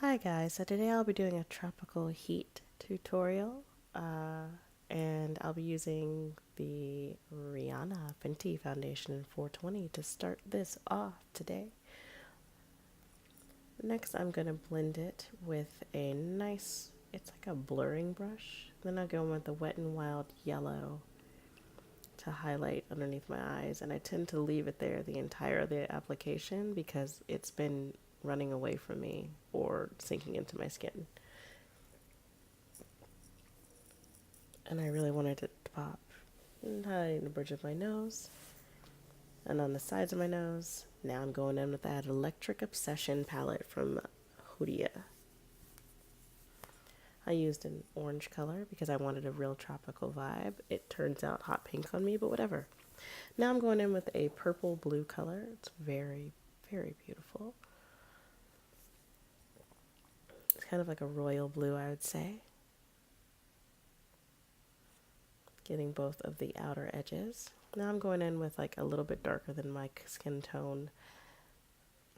Hi guys, so today I'll be doing a tropical heat tutorial and I'll be using the Rihanna Fenty foundation in 420 to start this off today. Next I'm going to blend it with a nice, it's like a blurring brush. Then I'll go in with the Wet n Wild yellow to highlight underneath my eyes, and I tend to leave it there the entire of the application because it's been running away from me or sinking into my skin. And I really wanted it to pop. And highlighting the bridge of my nose and on the sides of my nose. Now I'm going in with that Electric Obsession palette from Hudia. I used an orange color because I wanted a real tropical vibe. It turns out hot pink on me, but whatever. Now I'm going in with a purple blue color. It's very, very beautiful. It's kind of like a royal blue, I would say. Getting both of the outer edges. Now I'm going in with like a little bit darker than my skin tone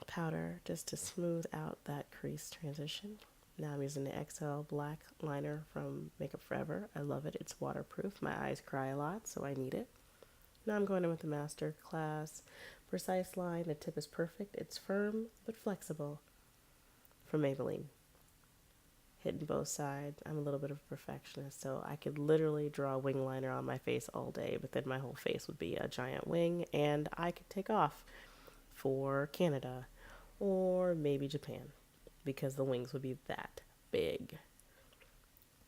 powder just to smooth out that crease transition. Now I'm using the XL black liner from Makeup Forever. I love it. It's waterproof. My eyes cry a lot, so I need it. Now I'm going in with the Master Class Precise line. The tip is perfect. It's firm but flexible from Maybelline. Hitting both sides. I'm a little bit of a perfectionist, so I could literally draw a wing liner on my face all day, but then my whole face would be a giant wing, and I could take off for Canada or maybe Japan because the wings would be that big.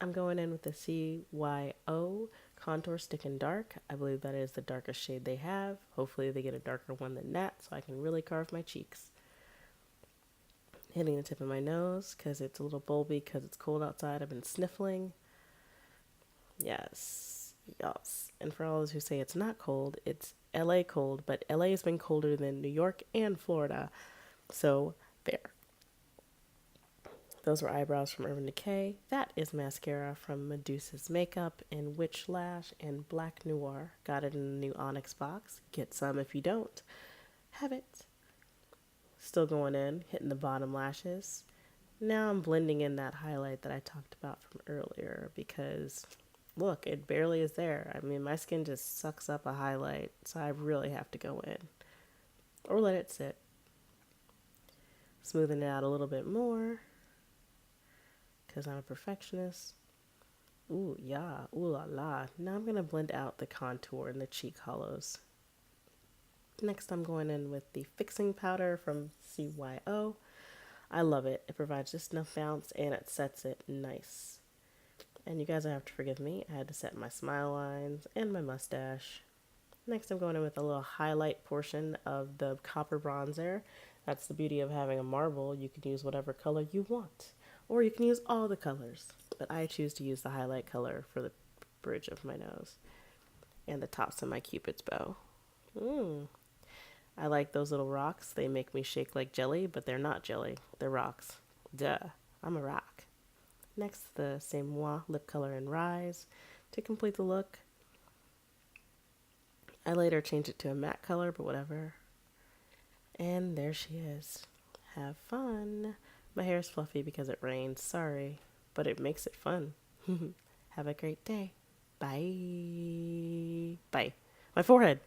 I'm going in with the CYO Contour Stick in Dark. I believe that is the darkest shade they have. Hopefully they get a darker one than that so I can really carve my cheeks. Hitting the tip of my nose because it's a little bulby because it's cold outside. I've been sniffling. Yes, yes. And for all those who say it's not cold, it's LA cold, but LA has been colder than New York and Florida. So, there. Those were eyebrows from Urban Decay. That is mascara from Medusa's Makeup in Witch Lash and Black Noir. Got it in the new Onyx box. Get some if you don't. Have it. Still going in, hitting the bottom lashes. Now I'm blending in that highlight that I talked about from earlier because, look, it barely is there. I mean, my skin just sucks up a highlight, so I really have to go in. Or let it sit. Smoothing it out a little bit more because I'm a perfectionist. Ooh, yeah, ooh la la. Now I'm going to blend out the contour and the cheek hollows. Next, I'm going in with the fixing powder from CYO. I love it. It provides just enough bounce and it sets it nice. And you guys have to forgive me. I had to set my smile lines and my mustache. Next, I'm going in with a little highlight portion of the copper bronzer. That's the beauty of having a marble. You can use whatever color you want. Or you can use all the colors. But I choose to use the highlight color for the bridge of my nose and the tops of my cupid's bow. I like those little rocks. They make me shake like jelly, but they're not jelly. They're rocks. Duh. I'm a rock. Next, the C'est Moi lip color in Rise to complete the look. I later changed it to a matte color, but whatever. And there she is. Have fun. My hair is fluffy because it rains. Sorry, but it makes it fun. Have a great day. Bye. Bye. My forehead.